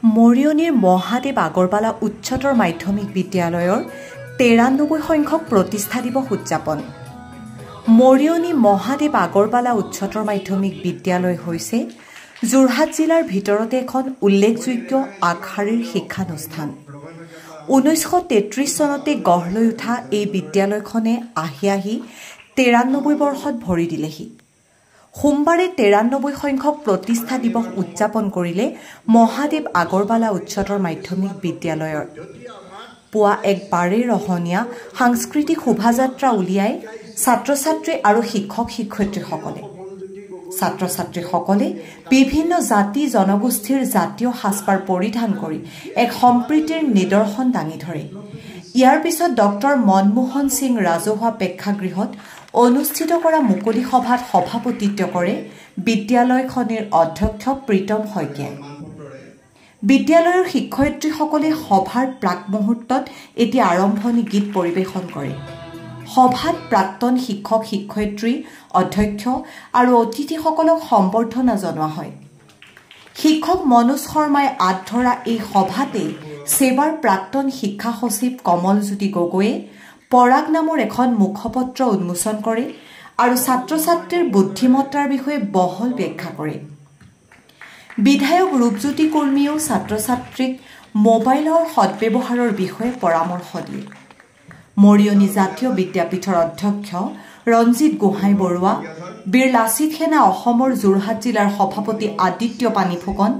মৰিয়নিৰ মহাদেৱ আগৰৱালা উচ্চতৰ মাধ্যমিক বিদ্যালয়ৰ ৯৩ সংখ্যক প্ৰতিষ্ঠা দিৱস উদযাপন। মৰিয়নি মহাদেৱ আগৰৱালা উচ্চতৰ মাধ্যমিক বিদ্যালয় হৈছে যোৰহাট জিলাৰ ভিতৰতে এখন উল্লেখযোগ্য আগশাৰীৰ শিক্ষানুষ্ঠান। ১৯৩৩ চনতে গঢ় লৈ উঠা এই বিদ্যালয়খনে আহি ৯৩ বৰ্ষত ভৰি দিলেহি। সোমবাৰে ৯৩ সংখ্যক প্ৰতিষ্ঠা দিৱস উদযাপন কৰিলে মহাদেৱ আগৰৱালা উচ্চতৰ মাধ্যমিক বিদ্যালয়ৰ। পুৱা এক ৰহনীয়া সাংস্কৃতিক শোভাযাত্ৰা উলিয়াই ছাত্ৰ ছাত্ৰী আৰু শিক্ষক শিক্ষয়িত্ৰীসকলে বিভিন্ন জাতি জনগোষ্ঠীৰ জাতীয় সাজপাৰ পৰিধান কৰি এক সম্প্ৰীতিৰ নিদৰ্শন দাঙি ধৰে। ইয়াৰ পিছত ডক্টৰ মনমোহন সিং ৰাজহুৱা প্ৰেক্ষাগৃহত অনুষ্ঠিত কৰা মুকলি সভাত সভাপতিত্ব কৰে বিদ্যালয়খনৰ অধ্যক্ষ প্ৰীতম শইকীয়াই। বিদ্যালয়ৰ শিক্ষয়িত্ৰীসকলে সভাৰ প্ৰাক মুহূৰ্তত এটি আৰম্ভণি গীত পৰিৱেশন কৰে। সভাত প্ৰাক্তন শিক্ষক শিক্ষয়িত্ৰী অধ্যক্ষ আৰু অতিথিসকলক সম্বৰ্ধনা জনোৱা হয়। শিক্ষক মনোজ শৰ্মাই আঁত ধৰা এই সভাতেই সেৱাৰ প্ৰাক্তন শিক্ষা সচিব কমলজ্যোতি গগৈয়ে পৰাগ নামৰ এখন মুখপত্ৰ উন্মোচন কৰে আৰু ছাত্ৰ ছাত্ৰীৰ বুদ্ধিমত্তাৰ বিষয়ে বহল ব্যাখ্যা কৰে। বিধায়ক ৰূপজ্যোতি কুৰ্মীয়েও ছাত্ৰ ছাত্ৰীক মোবাইলৰ সদ্ব্যৱহাৰৰ বিষয়ে পৰামৰ্শ দিয়ে। মৰিয়নি জাতীয় বিদ্যাপীঠৰ অধ্যক্ষ ৰঞ্জিত গোহাঁই বৰুৱা, বীৰ লাচিত সেনা অসমৰ যোৰহাট জিলাৰ সভাপতি আদিত্য পানী ফুকন,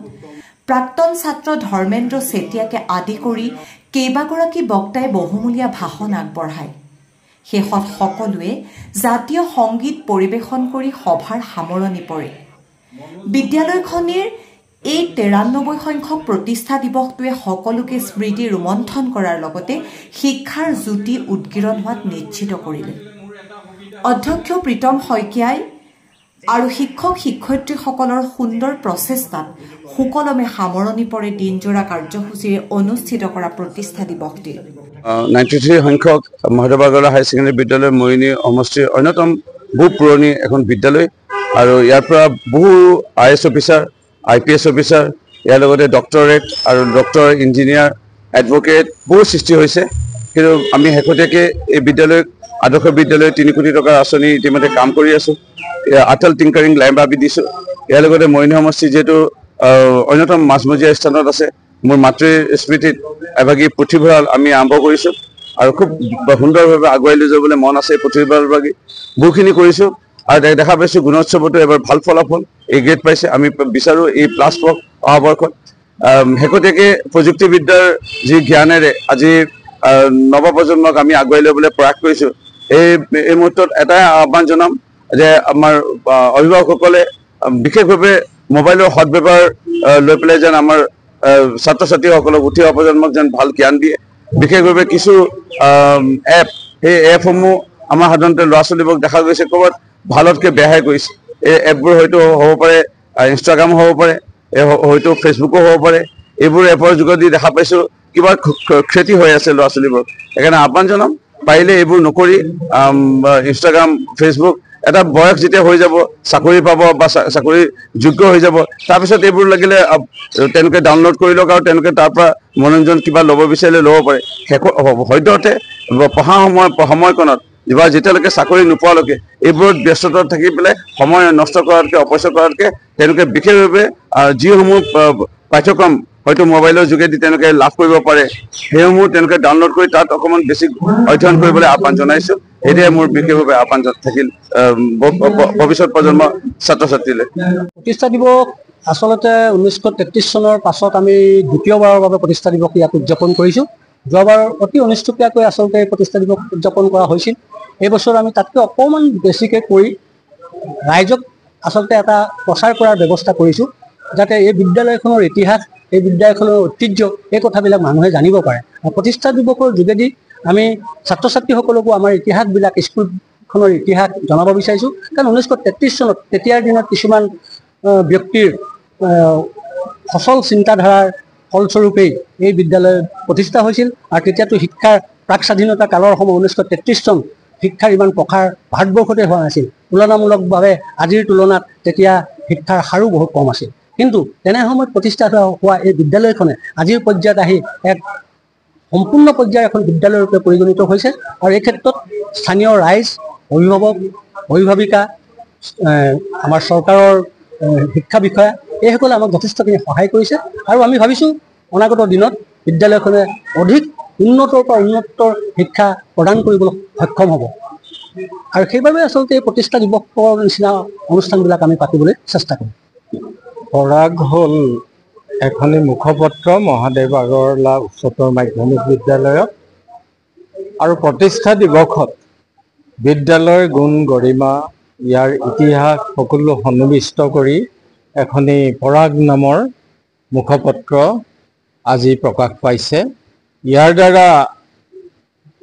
প্ৰাক্তন ছাত্ৰ ধৰ্মেন্দ্ৰ চেতিয়াকে আদি কৰি কেইবাগৰাকী বক্তাই বহুমূলীয়া ভাষণ আগবঢ়ায়। শেষত সকলোৱে জাতীয় সংগীত পৰিৱেশন কৰি সভাৰ সামৰণি পৰে। বিদ্যালয়খনৰ এই ৯৩ সংখ্যক প্ৰতিষ্ঠা দিৱসটোৱে সকলোকে স্মৃতি ৰোমন্থন কৰাৰ লগতে শিক্ষাৰ জ্যোতি উদ্গিৰণ হোৱাত নিশ্চিত কৰিলে। অধ্যক্ষ প্ৰীতম শইকীয়াই আৰু শিক্ষক শিক্ষয়িত্ৰীসকলৰ সুন্দৰ প্ৰচেষ্টাত সুকলমে সামৰণি পৰে দিনজোৰা কাৰ্যসূচীৰে অনুষ্ঠিত কৰা প্ৰতিষ্ঠা দিৱসটিৰ। ৯৩ সংখ্যক মহাদেৱ আগৰৱালা হায়াৰ ছেকেণ্ডেৰী বিদ্যালয় মৰিয়নি সমষ্টিৰ অন্যতম বহু পুৰণি এখন বিদ্যালয় আৰু ইয়াৰ পৰা বহু IAS অফিচাৰ IPS অফিচাৰ ইয়াৰ লগতে ডক্টৰেট আৰু ডক্টৰ ইঞ্জিনিয়াৰ এডভকেট বহু সৃষ্টি হৈছে। কিন্তু আমি শেহতীয়াকৈ এই বিদ্যালয়ক আদৰ্শ বিদ্যালয় ৩ কোটি টকাৰ আঁচনি ইতিমধ্যে কাম কৰি আছোঁ। আটল টিংকাৰিং লাইব্ৰেৰী দিছোঁ। ইয়াৰ লগতে মৰিয়নি সমষ্টি যিহেতু অন্যতম মাজমজিয়া স্থানত আছে, মোৰ মাতৃৰ স্মৃতিত এভাগী পুথিভঁৰাল আমি আৰম্ভ কৰিছোঁ আৰু খুব সুন্দৰভাৱে আগুৱাই লৈ যাবলৈ মন আছে। পুথিভঁৰাল ভাগি বহুখিনি কৰিছোঁ আৰু দেখা পাইছোঁ গুণোৎসৱতো এবাৰ ভাল ফলাফল এই গ্ৰেড পাইছে। আমি বিচাৰোঁ এই প্লাছ পক অহা বৰ্ষত শেহতীয়াকৈ প্ৰযুক্তিবিদ্যাৰ যি জ্ঞানেৰে আজি নৱপ্ৰজন্মক আমি আগুৱাই ল'বলৈ প্ৰয়াস কৰিছোঁ। এই মুহূৰ্তত এটাই আহ্বান জনাম যে আমাৰ অভিভাৱকসকলে বিশেষভাৱে মোবাইলৰ সদ্ব্যৱহাৰ লৈ পেলাই যেন আমাৰ ছাত্ৰ ছাত্ৰীসকলক উঠি অহা প্ৰজন্মক যেন ভাল জ্ঞান দিয়ে। বিশেষভাৱে কিছু এপ, সেই এপসমূহ আমাৰ সাধাৰণতে ল'ৰা ছোৱালীবোৰক দেখা গৈছে ক'ৰবাত ভালতকৈ বেয়াহে কৰিছে। এই এপবোৰ হয়তো হ'ব পাৰে ইনষ্টাগ্ৰাম হ'ব পাৰে, হয়তো ফেচবুকো হ'ব পাৰে। এইবোৰ এপৰ যোগেদি দেখা পাইছোঁ কিবা ক্ষতি হৈ আছে ল'ৰা ছোৱালীবোৰক। সেইকাৰণে আহ্বান জনাম পাৰিলে এইবোৰ নকৰি ইনষ্টাগ্ৰাম ফেচবুক এটা বয়স যেতিয়া হৈ যাব, চাকৰি পাব বা চাকৰি যোগ্য হৈ যাব, তাৰপিছত এইবোৰ লাগিলে তেওঁলোকে ডাউনলোড কৰি লওক আৰু তেওঁলোকে তাৰ পৰা মনোৰঞ্জন কিবা ল'ব বিচাৰিলে ল'ব পাৰে। সদ্যহতে পঢ়া সময়কণত বা যেতিয়ালৈকে চাকৰি নোপোৱালৈকে এইবোৰত ব্যস্ততা থাকি পেলাই সময় নষ্ট কৰাতকৈ অপচয় কৰাতকৈ তেওঁলোকে বিশেষভাৱে যিসমূহ পাঠ্যক্ৰম হয়তো মোবাইলৰ যোগেদি তেওঁলোকে লাভ কৰিব পাৰে সেইসমূহ তেওঁলোকে ডাউনলোড কৰি তাত অকণমান বেছি অধ্যয়ন কৰিবলৈ আহ্বান জনাইছোঁ। এতিয়াই মোৰ বিশেষভাৱে আহ্বান থাকিল ভৱিষ্যত প্ৰজন্মৰ ছাত্ৰ ছাত্ৰীলৈ। প্ৰতিষ্ঠা দিৱস আচলতে ১৯৩৩ চনৰ পাছত আমি দ্বিতীয়বাৰৰ বাবে প্ৰতিষ্ঠা দিৱস ইয়াত উদযাপন কৰিছোঁ। যোৱাবাৰ অতি অনুষ্ঠুপীয়াকৈ আচলতে প্ৰতিষ্ঠা দিৱস উদযাপন কৰা হৈছিল। এই বছৰ আমি তাতকৈ অকণমান বেছিকৈ কৰি ৰাইজক আচলতে এটা প্ৰচাৰ কৰাৰ ব্যৱস্থা কৰিছোঁ, যাতে এই বিদ্যালয়খনৰ ইতিহাস, এই বিদ্যালয়খনৰ ঐতিহ্য, এই কথাবিলাক মানুহে জানিব পাৰে। আৰু প্ৰতিষ্ঠা দিৱসৰ যোগেদি আমি ছাত্ৰ ছাত্ৰীসকলকো আমাৰ ইতিহাসবিলাক, স্কুলখনৰ ইতিহাস জনাব বিচাৰিছোঁ। কাৰণ ১৯৩৩ চনত তেতিয়াৰ দিনত কিছুমান ব্যক্তিৰ সচল চিন্তাধাৰাৰ ফলস্বৰূপেই এই বিদ্যালয় প্ৰতিষ্ঠা হৈছিল। আৰু তেতিয়াতো শিক্ষাৰ প্ৰাক স্বাধীনতা কালৰ সময় ১৯৩৩ চন শিক্ষাৰ ইমান প্ৰসাৰ ভাৰতবৰ্ষতে হোৱা নাছিল। তুলনামূলকভাৱে আজিৰ তুলনাত তেতিয়া শিক্ষাৰ হাৰো বহুত কম আছিল। কিন্তু তেনে সময়ত প্ৰতিষ্ঠা হোৱা এই বিদ্যালয়খনে আজিৰ পৰ্যায়ত আহি এক সম্পূৰ্ণ পৰ্যায়ৰ এখন বিদ্যালয়ৰূপে পৰিগণিত হৈছে আৰু এই ক্ষেত্ৰত স্থানীয় ৰাইজ, অভিভাৱক, অভিভাৱিকা, আমাৰ চৰকাৰৰ শিক্ষা বিষয়া এইসকলে আমাক যথেষ্টখিনি সহায় কৰিছে আৰু আমি ভাবিছোঁ অনাগত দিনত বিদ্যালয়খনে অধিক উন্নতৰ পৰা উন্নতৰ শিক্ষা প্ৰদান কৰিবলৈ সক্ষম হ'ব আৰু সেইবাবে আচলতে এই প্ৰতিষ্ঠা দিৱসৰ নিচিনা অনুষ্ঠানবিলাক আমি পাতিবলৈ চেষ্টা কৰিম। পৰাগ হ'ল এখনি মুখপত্ৰ মহাদেৱ আগৰৱালা উচ্চতৰ মাধ্যমিক বিদ্যালয়ত আৰু প্ৰতিষ্ঠা দিৱসত বিদ্যালয়ৰ গুণ গৰিমা ইয়াৰ ইতিহাস সকলো সন্নিৱিষ্ট কৰি এখনি পৰাগ নামৰ মুখপত্ৰ আজি প্ৰকাশ পাইছে। ইয়াৰ দ্বাৰা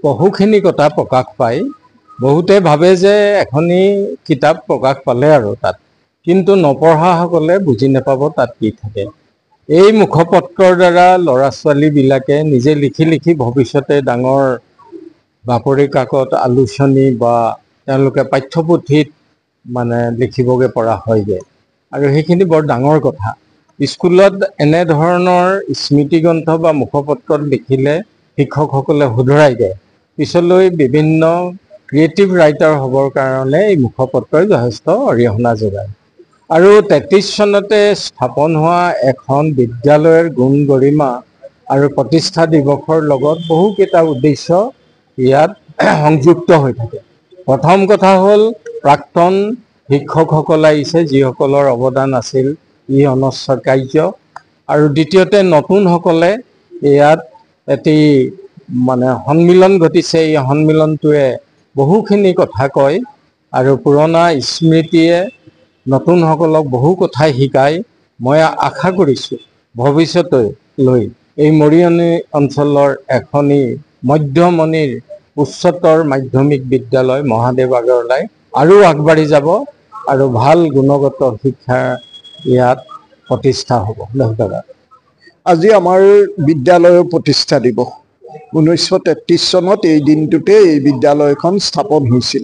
বহুখিনি কথা প্ৰকাশ পায়। বহুতে ভাবে যে এখনি কিতাপ প্ৰকাশ পালে আৰু তাত, কিন্তু নপঢ়াসকলে বুজি নাপাব তাত কি থাকে। এই মুখপত্ৰৰ দ্বাৰা ল'ৰা ছোৱালীবিলাকে নিজে লিখি লিখি ভৱিষ্যতে ডাঙৰ বাতৰি কাকত, আলোচনী বা তেওঁলোকে পাঠ্যপুথিত মানে লিখিবগৈ পৰা হয়গৈ আৰু সেইখিনি বৰ ডাঙৰ কথা। স্কুলত এনেধৰণৰ স্মৃতিগ্ৰন্থ বা মুখপত্ৰত লিখিলে শিক্ষকসকলে শুধৰাই দিয়ে, পিছলৈ বিভিন্ন ক্ৰিয়েটিভ ৰাইটাৰ হ'বৰ কাৰণে এই মুখপত্ৰই যথেষ্ট অৰিহণা যোগায়। আৰু 33 চনতে স্থাপন হোৱা এখন বিদ্যালয়ৰ গুণ গৰিমা আৰু প্ৰতিষ্ঠা দিৱসৰ লগত বহুকেইটা উদ্দেশ্য ইয়াত সংযুক্ত হৈ থাকে। প্ৰথম কথা হ'ল প্ৰাক্তন শিক্ষকসকল আহিছে, যিসকলৰ অৱদান আছিল ই অনস্বীকাৰ্য, আৰু দ্বিতীয়তে নতুনসকলে ইয়াত এটি মানে সন্মিলন ঘটিছে। এই সন্মিলনটোৱে বহুখিনি কথা কয় আৰু পুৰণা স্মৃতিয়ে নতুনসকলক বহু কথাই শিকায়। মই আশা কৰিছোঁ ভৱিষ্যতলৈ এই মৰিয়নি অঞ্চলৰ এখনি মধ্যমনিৰ উচ্চতৰ মাধ্যমিক বিদ্যালয় মহাদেৱ আগৰৱালাই আৰু আগবাঢ়ি যাব আৰু ভাল গুণগত শিক্ষা ইয়াত প্ৰতিষ্ঠা হ'ব। ধন্যবাদ। আজি আমাৰ বিদ্যালয়ৰ প্ৰতিষ্ঠা দিৱস। 1933 চনত এই দিনটোতে এই বিদ্যালয়খন স্থাপন হৈছিল।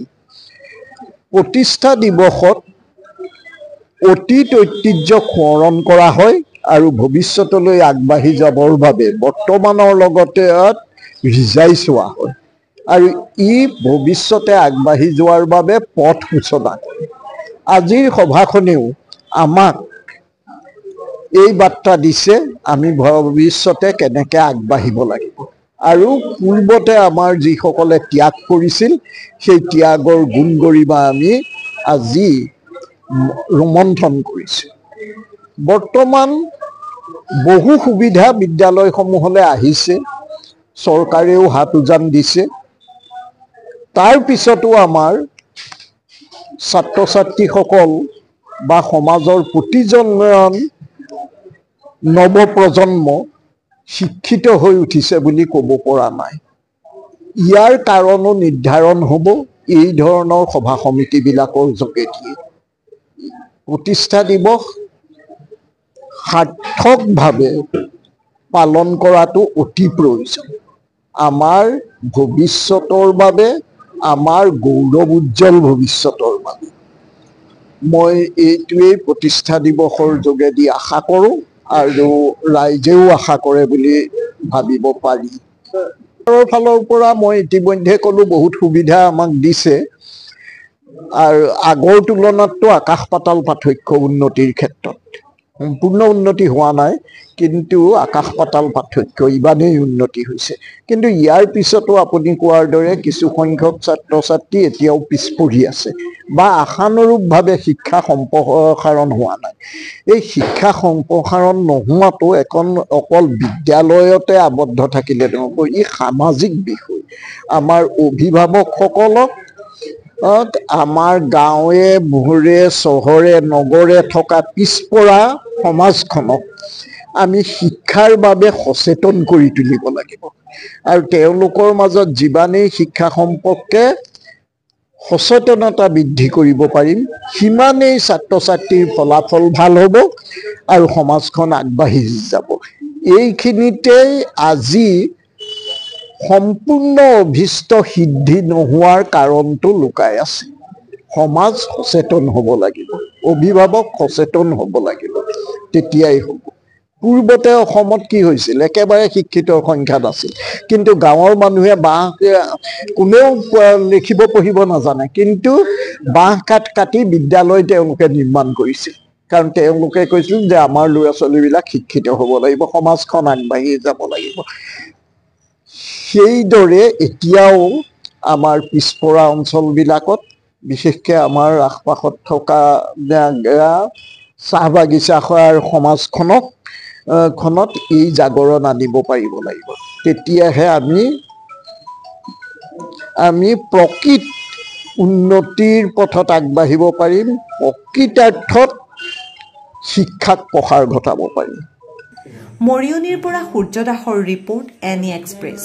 প্ৰতিষ্ঠা দিৱসত অতীত ঐতিহ্য সোঁৱৰণ কৰা হয় আৰু ভৱিষ্যতলৈ আগবাঢ়ি যাবৰ বাবে বৰ্তমানৰ লগতে ৰিজাই চোৱা হয় আৰু ই ভৱিষ্যতে আগবাঢ়ি যোৱাৰ বাবে পথ সূচনা কৰে। আজিৰ সভাখনেও আমাক এই বাৰ্তা দিছে আমি ভৱিষ্যতে কেনেকৈ আগবাঢ়িব লাগিব আৰু পূৰ্বতে আমাৰ যিসকলে ত্যাগ কৰিছিল সেই ত্যাগৰ গুণ গৰিমা আমি আজি ৰোমন্থন কৰিছোঁ। বৰ্তমান বহু সুবিধা বিদ্যালয়সমূহলৈ আহিছে, চৰকাৰেও হাত উজান দিছে। তাৰ পিছতো আমাৰ ছাত্ৰ ছাত্ৰীসকল বা সমাজৰ প্ৰতিজন নৱপ্ৰজন্ম শিক্ষিত হৈ উঠিছে বুলি ক'ব পৰা নাই। ইয়াৰ কাৰণো নিৰ্ধাৰণ হ'ব এই ধৰণৰ সভা সমিতিবিলাকৰ যোগেদি। প্ৰতিষ্ঠা দিৱস সাৰ্থকভাৱে পালন কৰাটো অতি প্ৰয়োজন। আমাৰ ভৱিষ্যতৰ বাবে, আমাৰ গৌৰৱ উজ্জ্বল ভৱিষ্যতৰ বাবে। মই এইটোৱেই প্ৰতিষ্ঠা দিৱসৰ যোগেদি আশা কৰোঁ আৰু ৰাইজেও আশা কৰে বুলি ভাবিব পাৰি। চৰকাৰৰ ফালৰ পৰা মই ইতিমধ্যে ক'লোঁ বহুত সুবিধা আমাক দিছে আৰু আগৰ তুলনাততো আকাশ পাতাল পাৰ্থক্য উন্নতিৰ ক্ষেত্ৰত। সম্পূৰ্ণ উন্নতি হোৱা নাই, কিন্তু আকাশ পাতাল পাৰ্থক্য ইমানেই উন্নতি হৈছে। কিন্তু ইয়াৰ পিছতো আপুনি কোৱাৰ দৰে কিছু সংখ্যক ছাত্ৰ ছাত্ৰী এতিয়াও পিছ পৰি আছে বা আশানুৰূপভাৱে শিক্ষা সম্প্ৰসাৰণ হোৱা নাই। এই শিক্ষা সম্প্ৰসাৰণ নোহোৱাটো এখন অকল বিদ্যালয়তে আবদ্ধ থাকিলে নহ'ব, ই সামাজিক বিষয়। আমাৰ অভিভাৱকসকলক আমাৰ গাঁৱে ভূঞে চহৰে নগৰে থকা পিছপৰা সমাজখনক আমি শিক্ষাৰ বাবে সচেতন কৰি তুলিব লাগিব আৰু তেওঁলোকৰ মাজত যিমানেই শিক্ষা সম্পৰ্কে সচেতনতা বৃদ্ধি কৰিব পাৰিম সিমানেই ছাত্ৰ ছাত্ৰীৰ ফলাফল ভাল হ'ব আৰু সমাজখন আগবাঢ়ি যাব। এইখিনিতেই আজি সম্পূৰ্ণ অভিষ্ট সিদ্ধি নোহোৱাৰ কাৰণটো লুকাই আছে। সমাজ সচেতন হ'ব লাগিব, অভিভাৱক সচেতন হ'ব লাগিব তেতিয়াই হ'ব। পূৰ্বতে অসমত কি হৈছিল, একেবাৰে শিক্ষিতৰ সংখ্যা নাছিল, কিন্তু গাঁৱৰ মানুহে বাঁহ কোনেও লিখিব পঢ়িব নাজানে, কিন্তু বাঁহ কাঠ কাটি বিদ্যালয় তেওঁলোকে নিৰ্মাণ কৰিছিল, কাৰণ তেওঁলোকে কৈছিল যে আমাৰ ল'ৰা ছোৱালীবিলাক শিক্ষিত হ'ব লাগিব, সমাজখন আগবাঢ়ি যাব লাগিব। সেইদৰে এতিয়াও আমাৰ পিছপৰা অঞ্চলবিলাকত, বিশেষকৈ আমাৰ আশ পাশত থকা চাহ বাগিচা খোৱাৰ সমাজখনত এই জাগৰণ আনিব পাৰিব লাগিব। তেতিয়াহে আমি প্ৰকৃত উন্নতিৰ পথত আগবাঢ়িব পাৰিম, প্ৰকৃতাৰ্থত শিক্ষাক প্ৰসাৰ ঘটাব পাৰিম। মৰিয়নিৰ পৰা সূৰ্য দাসৰ ৰিপৰ্ট, NE এক্সপ্ৰেছ।